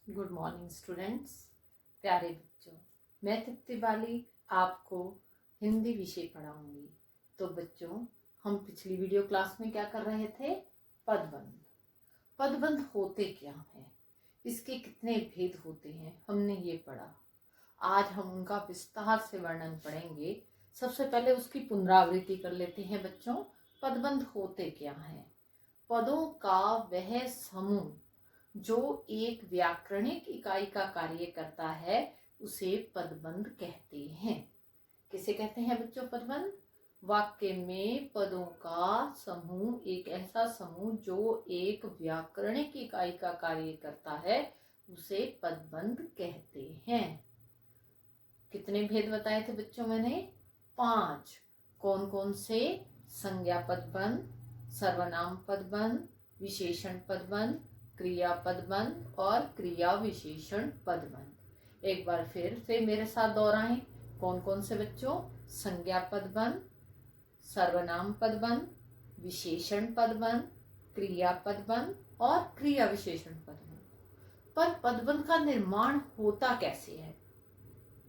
Good morning students, प्यारे बच्चों। मैं तृप्ति बाली आपको हिंदी विषय पढ़ाऊंगी। तो बच्चों, हम पिछली वीडियो क्लास में क्या कर रहे थे? पदबंध। पदबंध होते क्या हैं, इसके कितने भेद होते हैं, हमने ये पढ़ा। आज हम उनका विस्तार से वर्णन पढ़ेंगे। सबसे पहले उसकी पुनरावृत्ति कर लेते हैं बच्चों। पदबंध होते क्या हैं? पदों का वह समूह जो एक व्याकरणिक इकाई का कार्य करता है उसे पदबंध कहते हैं। किसे कहते हैं बच्चों पदबंध? वाक्य में पदों का समूह, एक ऐसा समूह जो एक व्याकरणिक इकाई का कार्य करता है, उसे पदबंध कहते हैं। कितने भेद बताए थे बच्चों मैंने? 5। कौन कौन से? संज्ञा पदबंध, सर्वनाम पदबंध, विशेषण पदबंध, क्रिया पदबंध और क्रिया विशेषण पदबंध। एक बार फिर से मेरे साथ दोहराएं। कौन कौन से बच्चों? संज्ञा पदबंध, सर्वनाम पदबंध, विशेषण पदबंध, क्रिया पदबंध और क्रिया विशेषण पदबंध। पर पदबंध का निर्माण होता कैसे है,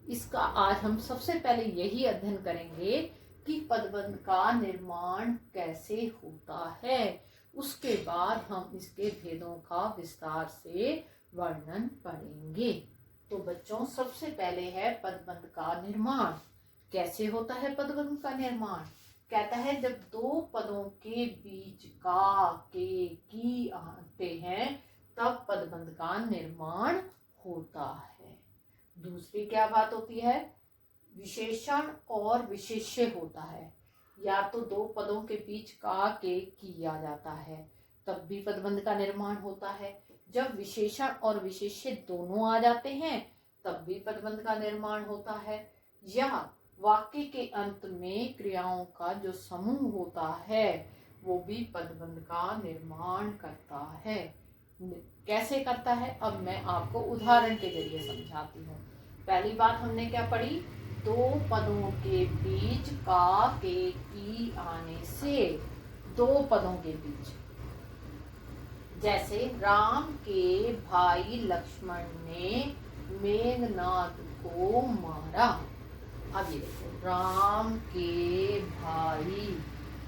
इसका आज हम सबसे पहले यही अध्ययन करेंगे कि पदबंध का निर्माण कैसे होता है। उसके बाद हम इसके भेदों का विस्तार से वर्णन पढ़ेंगे। तो बच्चों, सबसे पहले है पदबंध का निर्माण। कैसे होता है पदबंध का निर्माण? कहता है जब दो पदों के बीच का, के, की आते हैं तब पदबंध का निर्माण होता है। दूसरी क्या बात होती है? विशेषण और विशेष्य होता है। या तो दो पदों के बीच का, के, की आ जाता है तब भी पदबंध का निर्माण होता है। जब विशेषण और विशेष्य दोनों आ जाते हैं तब भी पदबंध का निर्माण होता है। या वाक्य के अंत में क्रियाओं का जो समूह होता है वो भी पदबंध का निर्माण करता है। कैसे करता है अब मैं आपको उदाहरण के जरिए समझाती हूँ। पहली बात हमने क्या पढ़ी? दो पदों के बीच का, के, की आने से, दो पदों के बीच, जैसे राम के भाई लक्ष्मण ने मेघनाद को मारा। अब ये देखो, राम के भाई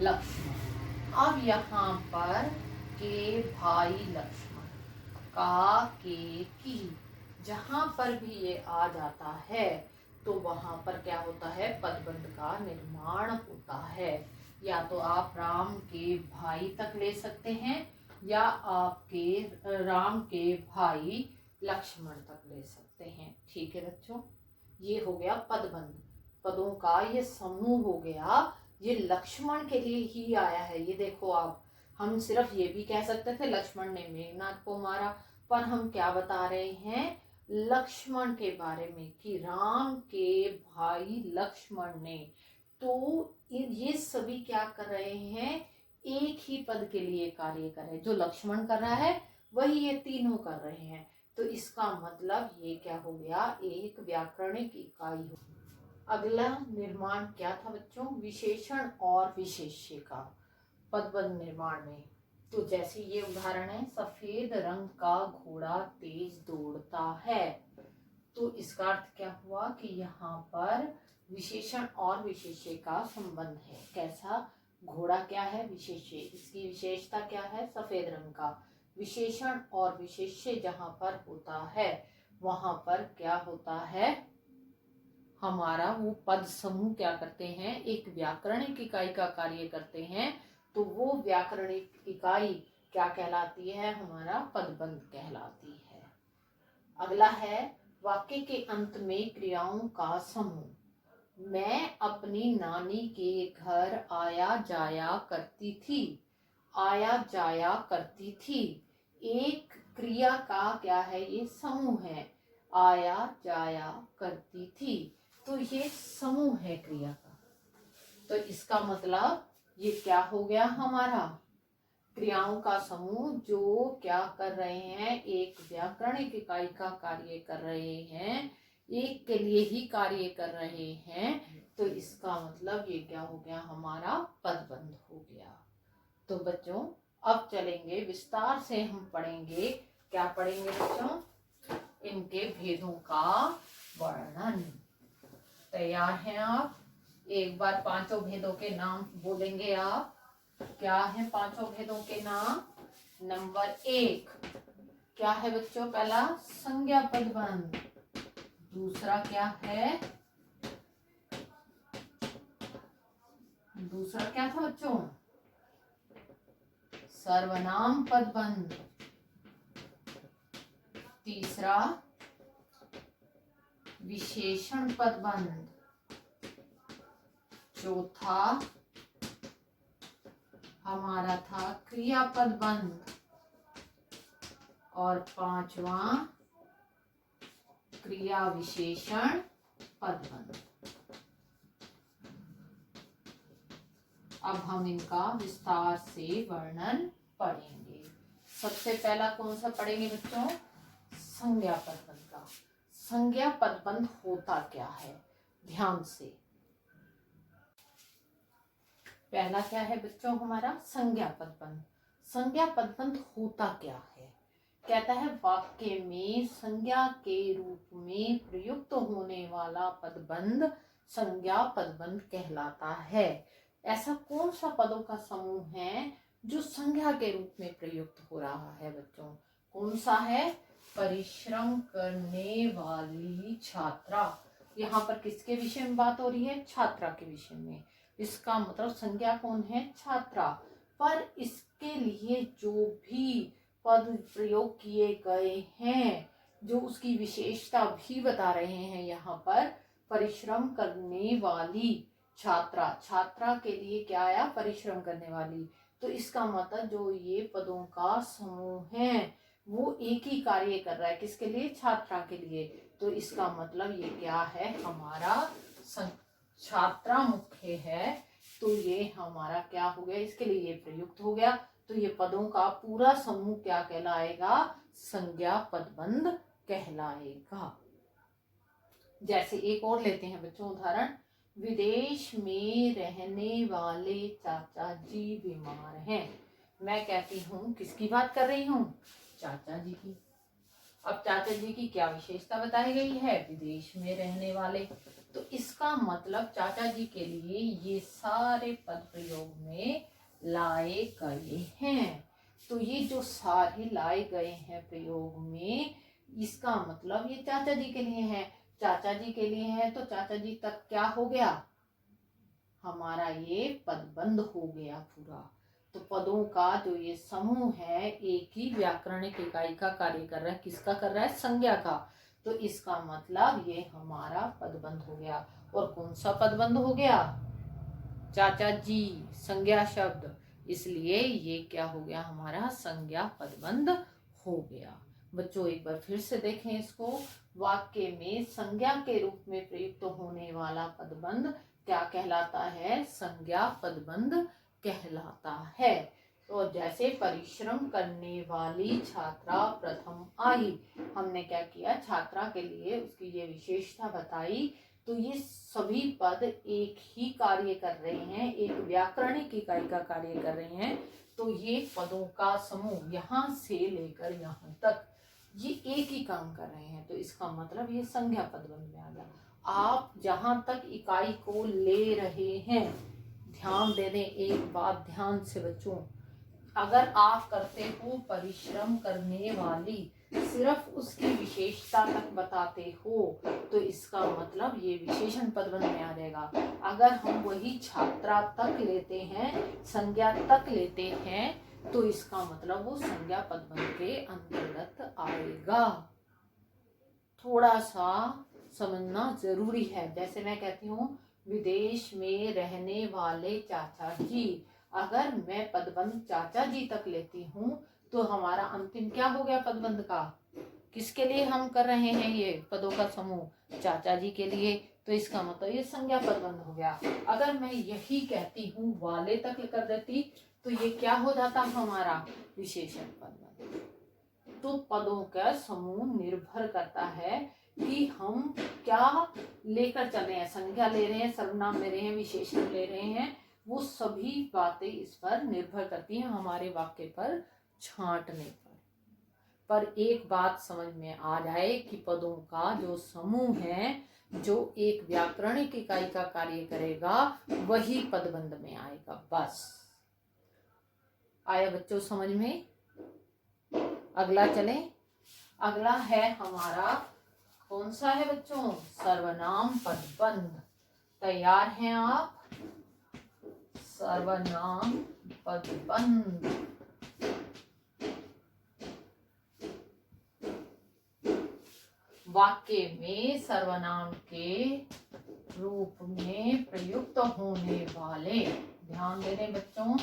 लक्ष्मण। अब यहाँ पर के भाई लक्ष्मण, का, के, की, जहां पर भी ये आ जाता है तो वहां पर क्या होता है? पदबंध का निर्माण होता है। या तो आप राम के भाई तक ले सकते हैं या आपके राम के भाई लक्ष्मण तक ले सकते हैं। ठीक है बच्चों, ये हो गया पदबंध। पदों का ये समूह हो गया। ये लक्ष्मण के लिए ही आया है। ये देखो आप, हम सिर्फ ये भी कह सकते थे लक्ष्मण ने मेघनाद को मारा, पर हम क्या बता रहे हैं? लक्ष्मण के बारे में कि राम के भाई लक्ष्मण ने। तो ये सभी क्या कर रहे हैं? एक ही पद के लिए कार्य कर रहे हैं। जो लक्ष्मण कर रहा है वही ये तीनों कर रहे हैं। तो इसका मतलब ये क्या हो गया? एक व्याकरणिक इकाई हो। अगला निर्माण क्या था बच्चों? विशेषण और विशेष्य का पदबंध निर्माण में। तो जैसे ये उदाहरण है, सफेद रंग का घोड़ा तेज दौड़ता है। तो इसका अर्थ क्या हुआ कि यहाँ पर विशेषण और विशेष्य का संबंध है। कैसा? घोड़ा क्या है? विशेष्य। इसकी विशेषता क्या है? सफेद रंग का। विशेषण और विशेष्य जहाँ पर होता है वहां पर क्या होता है? हमारा वो पद समूह क्या करते हैं? एक व्याकरणिक इकाई का कार्य करते हैं। तो वो व्याकरणिक इकाई क्या कहलाती है? हमारा पदबंध कहलाती है। अगला है वाक्य के अंत में क्रियाओं का समूह। मैं अपनी नानी के घर आया जाया करती थी। आया जाया करती थी एक क्रिया का क्या है? ये समूह है। आया जाया करती थी, तो ये समूह है क्रिया का। तो इसका मतलब ये क्या हो गया? हमारा क्रियाओं का समूह जो क्या कर रहे हैं? एक व्याकरणिक इकाई का कार्य कर रहे हैं, एक के लिए ही कार्य कर रहे हैं। तो इसका मतलब ये क्या हो गया? हमारा पदबंध हो गया। तो बच्चों, अब चलेंगे विस्तार से हम पढ़ेंगे। क्या पढ़ेंगे बच्चों? इनके भेदों का वर्णन। तैयार हैं आप? एक बार पांचों भेदों के नाम बोलेंगे आप। क्या है पांचों भेदों के नाम? नंबर 1 क्या है बच्चों? पहला संज्ञा पदबंध। दूसरा क्या है? दूसरा क्या था बच्चों? सर्वनाम पदबंध। तीसरा विशेषण पदबंध। चौथा हमारा था क्रियापद बंध। और पांचवा क्रिया विशेषण पदबंध। अब हम इनका विस्तार से वर्णन पढ़ेंगे। सबसे पहला कौन सा पढ़ेंगे बच्चों? संज्ञा पदबंध का। संज्ञा पदबंध होता क्या है? ध्यान से। पहला क्या है बच्चों हमारा? संज्ञा पदबंध। संज्ञा पदबंध होता क्या है? कहता है वाक्य में संज्ञा के रूप में प्रयुक्त होने वाला पदबंध संज्ञा पदबंध कहलाता है। ऐसा कौन सा पदों का समूह है जो संज्ञा के रूप में प्रयुक्त हो रहा है बच्चों? कौन सा है? परिश्रम करने वाली छात्रा। यहाँ पर किसके विषय में बात हो रही है? छात्रा के विषय में। इसका मतलब संज्ञा कौन है? छात्रा। पर इसके लिए जो भी पद प्रयोग किए गए हैं, जो उसकी विशेषता भी बता रहे हैं यहाँ पर, परिश्रम करने वाली छात्रा। छात्रा के लिए क्या आया? परिश्रम करने वाली। तो इसका मतलब जो ये पदों का समूह है वो एक ही कार्य कर रहा है। किसके लिए? छात्रा के लिए। तो इसका मतलब ये क्या है? हमारा छात्रा मुख्य है, तो ये हमारा क्या हो गया? इसके लिए ये प्रयुक्त हो गया। तो ये पदों का पूरा समूह क्या कहलाएगा? संज्ञा पदबंध कहलाएगा। जैसे एक और लेते हैं बच्चों उदाहरण। विदेश में रहने वाले चाचा जी बीमार हैं। मैं कहती हूँ किसकी बात कर रही हूँ? चाचा जी की। अब चाचा जी की क्या विशेषता बताई गई है? विदेश में रहने वाले। तो इसका मतलब चाचा जी के लिए ये सारे पद प्रयोग में लाए गए हैं। तो ये जो सारे लाए गए हैं प्रयोग में, इसका मतलब ये चाचा जी के लिए है। चाचा जी के लिए है तो चाचा जी तक क्या हो गया? हमारा ये पदबंध हो गया पूरा। तो पदों का जो ये समूह है एक ही व्याकरणिक इकाई का कार्य कर रहा है। किसका कर रहा है? संज्ञा का। तो इसका मतलब ये हमारा पदबंध हो गया। और कौन सा पदबंध हो गया? चाचा जी, संज्ञा शब्द, इसलिए ये क्या हो गया? हमारा संज्ञा पदबंध हो गया। बच्चों एक बार फिर से देखें इसको। वाक्य में संज्ञा के रूप में प्रयुक्त होने वाला पदबंध क्या कहलाता है? संज्ञा पदबंध कहलाता है। तो जैसे परिश्रम करने वाली छात्रा प्रथम आई, हमने क्या किया? छात्रा के लिए उसकी ये विशेषता बताई। तो ये सभी पद एक ही कार्य कर रहे हैं, एक व्याकरणिक इकाई का कार्य कर रहे हैं। तो ये पदों का समूह यहाँ से लेकर यहाँ तक ये एक ही काम कर रहे हैं। तो इसका मतलब ये संज्ञा पदबंध में आ गया। आप जहां तक इकाई को ले रहे हैं, ध्यान दे दें एक बात ध्यान से बच्चों। अगर आप करते हो परिश्रम करने वाली, सिर्फ उसकी विशेषता तक बताते हो, तो इसका मतलब ये विशेषण पदबंध में आ जाएगा। अगर हम वही छात्रा तक लेते हैं, संज्ञा तक लेते हैं, तो इसका मतलब वो संज्ञा पदबंध के अंतर्गत आएगा। थोड़ा सा समझना जरूरी है। जैसे मैं कहती हूँ विदेश में रहने वाले चाचा जी, अगर मैं पदबंध चाचा जी तक लेती हूँ तो हमारा अंतिम क्या हो गया पदबंध का? किसके लिए हम कर रहे हैं ये पदों का समूह? चाचा जी के लिए। तो इसका मतलब ये संज्ञा पदबंध हो गया। अगर मैं यही कहती हूँ वाले तक कर देती तो ये क्या हो जाता हमारा? विशेषण पदबंध। तो पदों का समूह निर्भर करता है कि हम क्या लेकर चल रहे हैं। संज्ञा ले रहे हैं, सर्वनाम ले रहे हैं, विशेषण ले रहे हैं, वो सभी बातें इस पर निर्भर करती हैं हमारे वाक्य पर छांटने पर। पर एक बात समझ में आ जाए कि पदों का जो समूह है, जो एक व्याकरणिक इकाई का कार्य करेगा, वही पदबंध में आएगा। बस आया बच्चों समझ में? अगला चले। अगला है हमारा कौन सा है बच्चों? सर्वनाम पदबंध। तैयार हैं आप? सर्वनाम पदबंध। वाक्य में सर्वनाम के रूप में प्रयुक्त होने वाले, ध्यान देने बच्चों,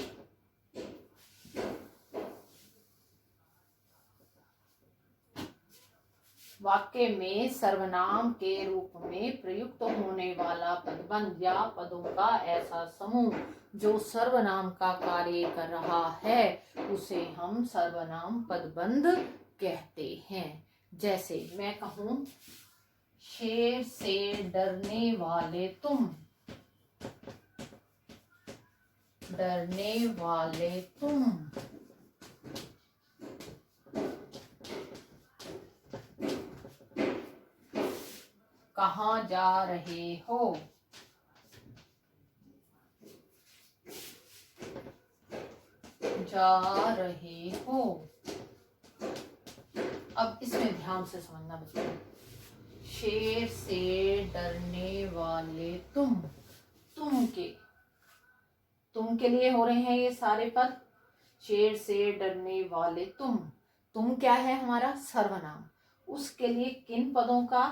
वाक्य में सर्वनाम के रूप में प्रयुक्त होने वाला पदबंध या पदों का ऐसा समूह जो सर्वनाम का कार्य कर रहा है, उसे हम सर्वनाम पदबंध कहते हैं। जैसे मैं कहूं, शेर से डरने वाले तुम, डरने वाले तुम, कहाँ जा रहे हो? जा रहे हो। अब इसमें ध्यान से समझना बच्चों, शेर से डरने वाले तुम, तुम के लिए हो रहे हैं ये सारे पद। शेर से डरने वाले तुम क्या है? हमारा सर्वनाम। उसके लिए किन पदों का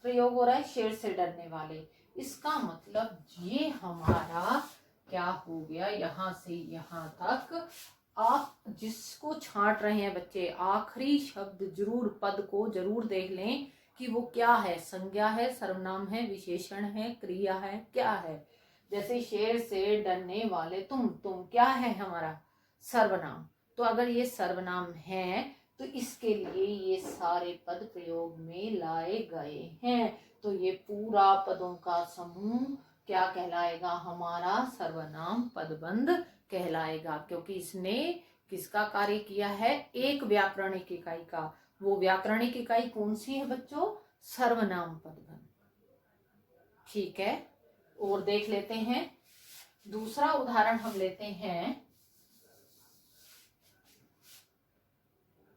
प्रयोग हो रहा है? शेर से डरने वाले। इसका मतलब ये हमारा क्या हो गया? यहां से यहां तक आप जिसको छांट रहे हैं बच्चे, आखिरी शब्द जरूर, पद को जरूर देख लें कि वो क्या है, संज्ञा है, सर्वनाम है, विशेषण है, क्रिया है, क्या है। जैसे शेर से डरने वाले तुम क्या है? हमारा सर्वनाम। तो अगर ये सर्वनाम है तो इसके लिए ये सारे पद प्रयोग में लाए गए हैं। तो ये पूरा पदों का समूह क्या कहलाएगा? हमारा सर्वनाम पदबंध कहलाएगा, क्योंकि इसने किसका कार्य किया है? एक व्याकरणिक इकाई का। वो व्याकरणिक इकाई कौन सी है बच्चों? सर्वनाम पदबंध। ठीक है, और देख लेते हैं। दूसरा उदाहरण हम लेते हैं,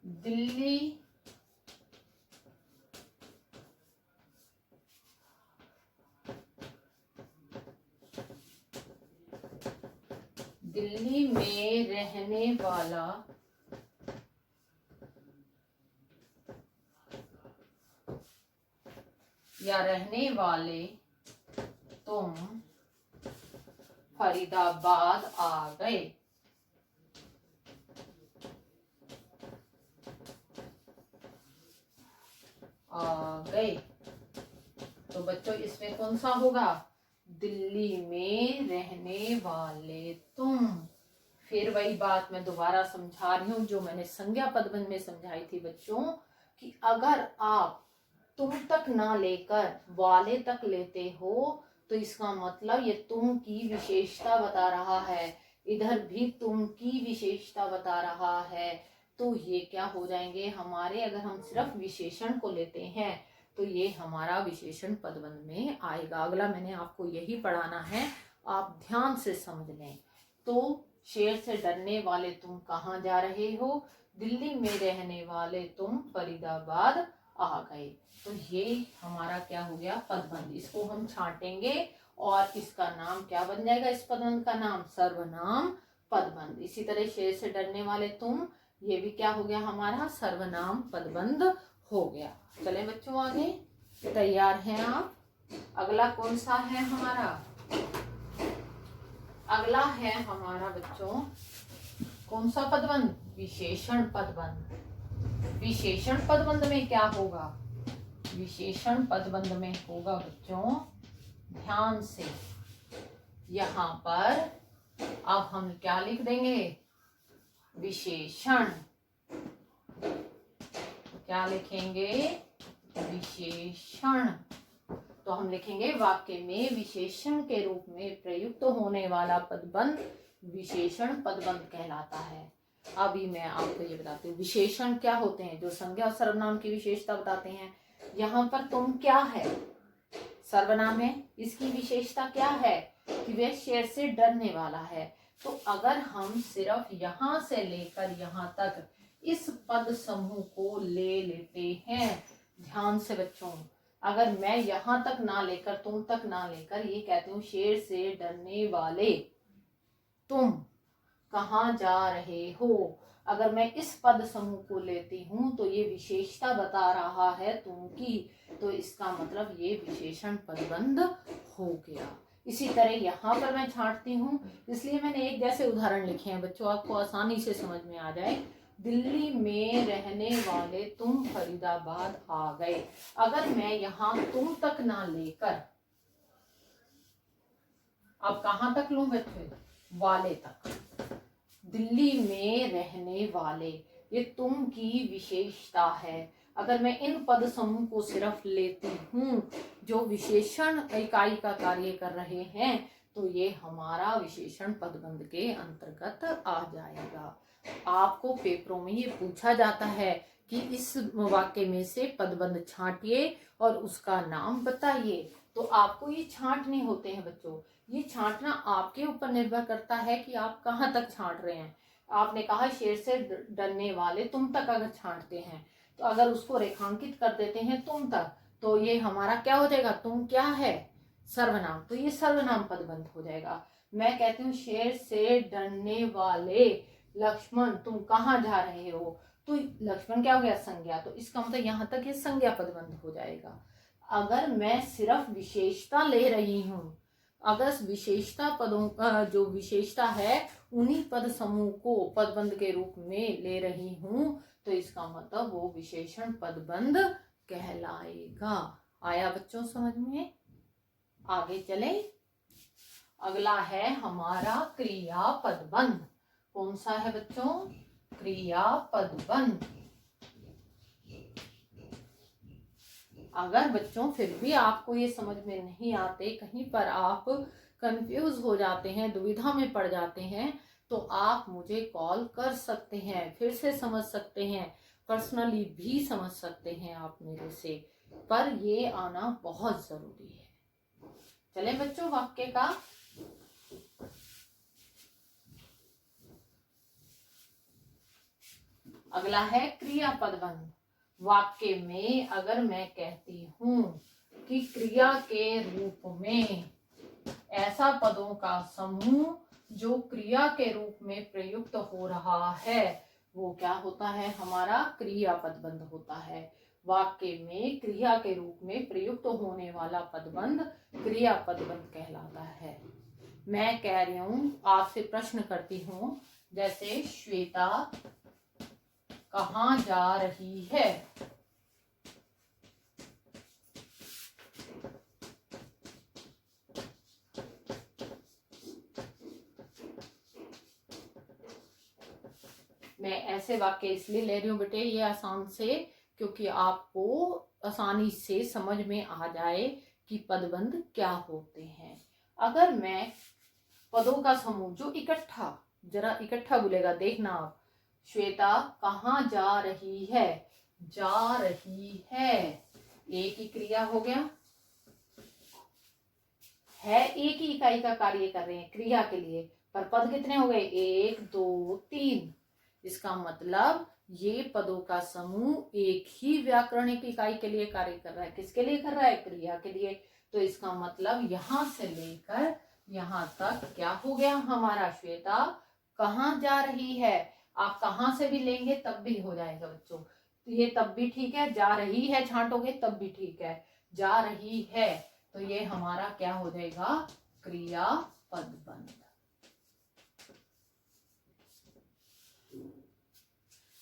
दिल्ली में रहने वाला या रहने वाले तुम फरीदाबाद आ गए। तो बच्चों इसमें कौन सा होगा? दिल्ली में रहने वाले तुम। फिर वही बात मैं दोबारा समझा रही हूँ जो मैंने संज्ञा पदबंध में समझाई थी बच्चों, कि अगर आप तुम तक ना लेकर वाले तक लेते हो तो इसका मतलब ये तुम की विशेषता बता रहा है, इधर भी तुम की विशेषता बता रहा है। तो ये क्या हो जाएंगे हमारे? अगर हम सिर्फ विशेषण को लेते हैं तो ये हमारा विशेषण पदबंध में आएगा। अगला मैंने आपको यही पढ़ाना है, आप ध्यान से समझ लें। तो शेर से डरने वाले तुम कहाँ जा रहे हो? दिल्ली में रहने वाले तुम फरीदाबाद आ गए। तो ये हमारा क्या हो गया? पदबंध। इसको हम छांटेंगे और इसका नाम क्या बन जाएगा? इस पदबंध का नाम सर्वनाम पदबंध। इसी तरह शेर से डरने वाले तुम, ये भी क्या हो गया? हमारा सर्वनाम पदबंध हो गया। चले बच्चों आगे, तैयार हैं आप? अगला कौन सा है हमारा? अगला है हमारा बच्चों कौन सा पदबंध? विशेषण पदबंध। विशेषण पदबंध में क्या होगा? विशेषण पदबंध में होगा बच्चों, ध्यान से, यहां पर अब हम क्या लिख देंगे? विशेषण। क्या लिखेंगे? विशेषण। तो हम लिखेंगे वाक्य में विशेषण के रूप में प्रयुक्त होने वाला पदबंध विशेषण पदबंध कहलाता है। अभी मैं आपको ये बताती हूँ विशेषण क्या होते हैं, जो संज्ञा और सर्वनाम की विशेषता बताते हैं। यहाँ पर तुम क्या है, सर्वनाम है, इसकी विशेषता क्या है कि वह शेर से डरने वाला है। तो अगर हम सिर्फ यहाँ से लेकर यहाँ तक इस पद समूह को ले लेते हैं, ध्यान से बच्चों, अगर मैं यहाँ तक ना लेकर, तुम तक ना लेकर ये कहती हूँ शेर से डरने वाले तुम कहाँ जा रहे हो, अगर मैं इस पद समूह को लेती हूँ तो ये विशेषता बता रहा है तुम की, तो इसका मतलब ये विशेषण पदबंध हो गया। इसी तरह यहाँ पर मैं छांटती हूँ, इसलिए मैंने एक जैसे उदाहरण लिखे हैं बच्चों, आपको आसानी से समझ में आ जाए। दिल्ली में रहने वाले तुम फरीदाबाद आ गए। अगर मैं यहाँ तुम तक ना लेकर, अब कहाँ तक लूं बच्चे, वाले तक, दिल्ली में रहने वाले, ये तुम की विशेषता है। अगर मैं इन पद समूह को सिर्फ लेती हूँ जो विशेषण इकाई का कार्य कर रहे हैं, तो ये हमारा विशेषण पदबंध के अंतर्गत आ जाएगा। आपको पेपरों में ये पूछा जाता है कि इस वाक्य में से पदबंध छांटिए और उसका नाम बताइए। तो आपको ये छांटने होते हैं बच्चों, ये छांटना आपके ऊपर निर्भर करता है कि आप कहाँ तक छांट रहे हैं। आपने कहा शेर से डरने वाले तुम तक अगर छांटते हैं, तो अगर उसको रेखांकित कर देते हैं तुम तक, तो ये हमारा क्या हो जाएगा, तुम क्या है, सर्वनाम, तो ये सर्वनाम पदबंध हो जाएगा। मैं कहती हूँ शेर से डरने वाले लक्ष्मण तुम कहाँ जा रहे हो, तो लक्ष्मण क्या हो गया, संज्ञा, तो इसका मतलब यहाँ तक ये संज्ञा पदबंध हो जाएगा। अगर मैं सिर्फ विशेषता ले रही हूँ, अगर विशेषता पदों जो विशेषता है उन्हीं पद समूह को पदबंध के रूप में ले रही हूं, तो इसका मतलब वो विशेषण पदबंध कहलाएगा। आया बच्चों समझ में? आगे चले, अगला है हमारा क्रिया पदबंध। कौन सा है बच्चों, क्रिया पदबंध। अगर बच्चों फिर भी आपको ये समझ में नहीं आते, कहीं पर आप कंफ्यूज हो जाते हैं, दुविधा में पड़ जाते हैं, तो आप मुझे कॉल कर सकते हैं, फिर से समझ सकते हैं, पर्सनली भी समझ सकते हैं आप मेरे से, पर ये आना बहुत जरूरी है। चले बच्चों, वाक्य का अगला है क्रिया पदबंध। वाक्य में अगर मैं कहती हूं कि क्रिया के रूप में ऐसा पदों का समूह जो क्रिया के रूप में प्रयुक्त हो रहा है, वो क्या होता है, हमारा क्रिया पदबंध होता है। वाक्य में क्रिया के रूप में प्रयुक्त होने वाला पदबंध क्रिया पदबंध कहलाता है। मैं कह रही हूं, आपसे प्रश्न करती हूं, जैसे श्वेता कहाँ जा रही है, मैं ऐसे वाक्य इसलिए ले रही हूँ बेटे ये आसान से, क्योंकि आपको आसानी से समझ में आ जाए कि पदबंध क्या होते हैं। अगर मैं पदों का समूह जो इकट्ठा, जरा इकट्ठा बोलेगा देखना आप, श्वेता कहाँ जा रही है, जा रही है, एक ही क्रिया हो गया है, एक ही इकाई का कार्य कर रहे हैं क्रिया के लिए, पर पद कितने हो गए, 1 2 3। इसका मतलब ये पदों का समूह एक ही व्याकरणिक इकाई के लिए कार्य कर रहा है। किसके लिए कर रहा है, क्रिया के लिए। तो इसका मतलब यहां से लेकर यहां तक क्या हो गया हमारा, श्वेता कहाँ जा रही है। आप कहाँ से भी लेंगे तब भी हो जाएगा बच्चों, तो ये तब भी ठीक है, जा रही है छांटोगे तब भी ठीक है, जा रही है, तो ये हमारा क्या हो जाएगा, क्रिया पदबंध।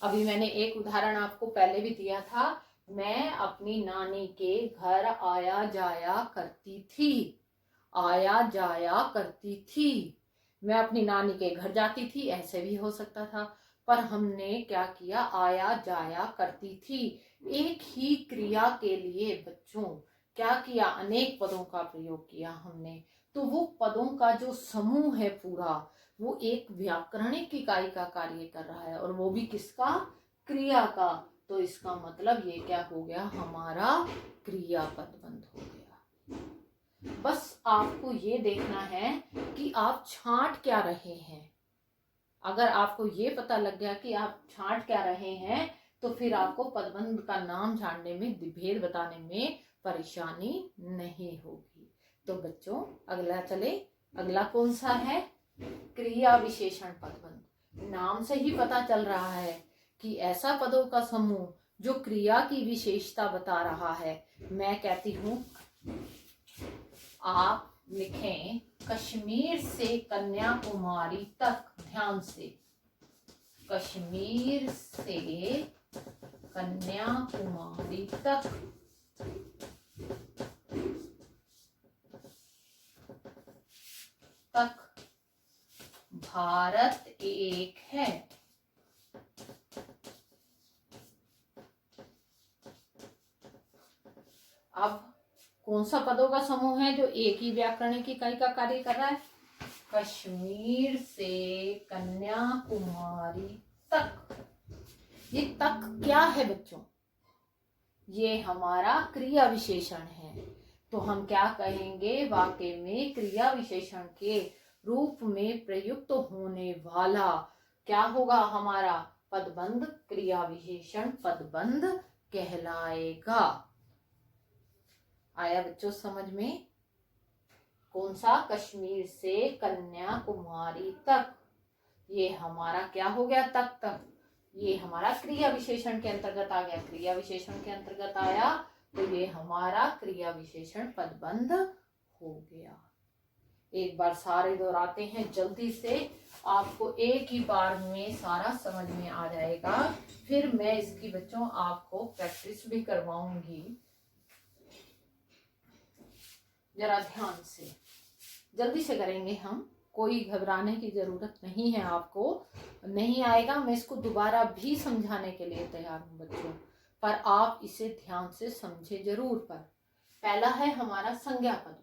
अभी मैंने एक उदाहरण आपको पहले भी दिया था, मैं अपनी नानी के घर आया जाया करती थी, आया जाया करती थी, मैं अपनी नानी के घर जाती थी, ऐसे भी हो सकता था, पर हमने क्या किया, आया जाया करती थी, एक ही क्रिया के लिए बच्चों क्या किया, अनेक पदों का प्रयोग किया हमने, तो वो पदों का जो समूह है पूरा, वो एक व्याकरणिक इकाई का कार्य कर रहा है, और वो भी किसका? क्रिया का। तो इसका मतलब ये क्या हो गया? हमारा क्रियापद बंध हो गया। बस आपको ये देखना है कि आप छांट क्या रहे हैं। अगर आपको ये पता लग गया कि आप छांट क्या रहे हैं, तो फिर आपको पदबंध का नाम जानने में, भेद बताने में परेशानी नहीं होगी। तो बच्चों अगला चले। अगला कौन सा है? क्रिया विशेषण पदबंध। नाम से ही पता चल रहा है कि ऐसा पदों का समूह जो क्रिया की विशेषता बता रहा है। मैं कहती हूं, आप लिखें कश्मीर से कन्याकुमारी तक। ध्यान से, कश्मीर से कन्याकुमारी तक भारत एक है। अब कौन सा पदों का समूह है जो एक ही व्याकरणिक इकाई का कार्य कर रहा है? कश्मीर से कन्याकुमारी तक। ये तक क्या है बच्चों? ये हमारा क्रिया विशेषण है। तो हम क्या कहेंगे? वाक्य में क्रिया विशेषण के रूप में प्रयुक्त होने वाला क्या होगा? हमारा पदबंध क्रिया विशेषण पदबंध कहलाएगा। आया बच्चों समझ में? कौन सा? कश्मीर से कन्याकुमारी तक। ये हमारा क्या हो गया? तक तक। ये हमारा क्रिया विशेषण के अंतर्गत आ गया। क्रिया विशेषण के अंतर्गत आया तो ये हमारा क्रिया विशेषण पदबंध हो गया। एक बार सारे दोहराते हैं जल्दी से, आपको एक ही बार में सारा समझ में आ जाएगा। फिर मैं इसकी बच्चों आपको प्रैक्टिस भी करवाऊंगी। जरा ध्यान से, जल्दी से करेंगे हम, कोई घबराने की जरूरत नहीं है। आपको नहीं आएगा, मैं इसको दोबारा भी समझाने के लिए तैयार हूं बच्चों, पर आप इसे ध्यान से समझे जरूर। पर पहला है हमारा संज्ञा पदबंध।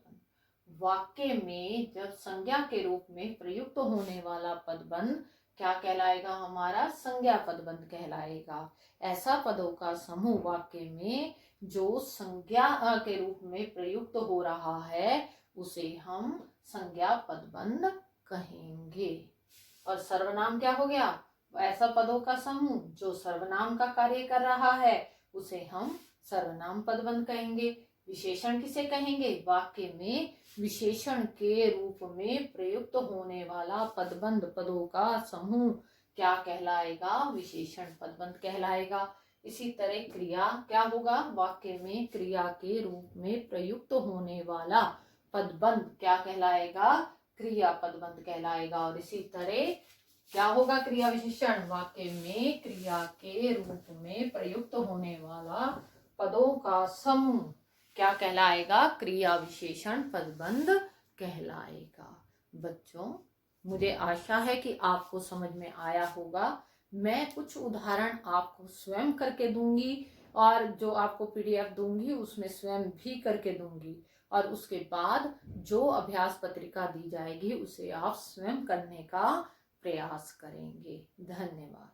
वाक्य में जब संज्ञा के रूप में प्रयुक्त होने वाला पदबंध क्या कहलाएगा? हमारा संज्ञा पदबंध कहलाएगा। ऐसा पदों का समूह वाक्य में जो संज्ञा के रूप में प्रयुक्त हो रहा है उसे हम संज्ञा पदबंध कहेंगे। और सर्वनाम क्या हो गया? ऐसा पदों का समूह जो सर्वनाम का कार्य कर रहा है उसे हम सर्वनाम पदबंध कहेंगे। विशेषण किसे कहेंगे? वाक्य में विशेषण के रूप में प्रयुक्त होने वाला पदबंध पदों का समूह क्या कहलाएगा? विशेषण पदबंध कहलाएगा। इसी तरह क्रिया क्या होगा? वाक्य में क्रिया के रूप में प्रयुक्त होने वाला पदबंध क्या कहलाएगा? क्रिया पदबंध कहलाएगा। और इसी तरह क्या होगा? क्रिया विशेषण वाक्य में क्रिया के रूप में प्रयुक्त होने वाला पदों का समूह क्या कहलाएगा? क्रिया विशेषण पदबंध कहलाएगा। बच्चों मुझे आशा है कि आपको समझ में आया होगा। मैं कुछ उदाहरण आपको स्वयं करके दूंगी, और जो आपको पीडीएफ दूंगी उसमें स्वयं भी करके दूंगी, और उसके बाद जो अभ्यास पत्रिका दी जाएगी उसे आप स्वयं करने का प्रयास करेंगे। धन्यवाद।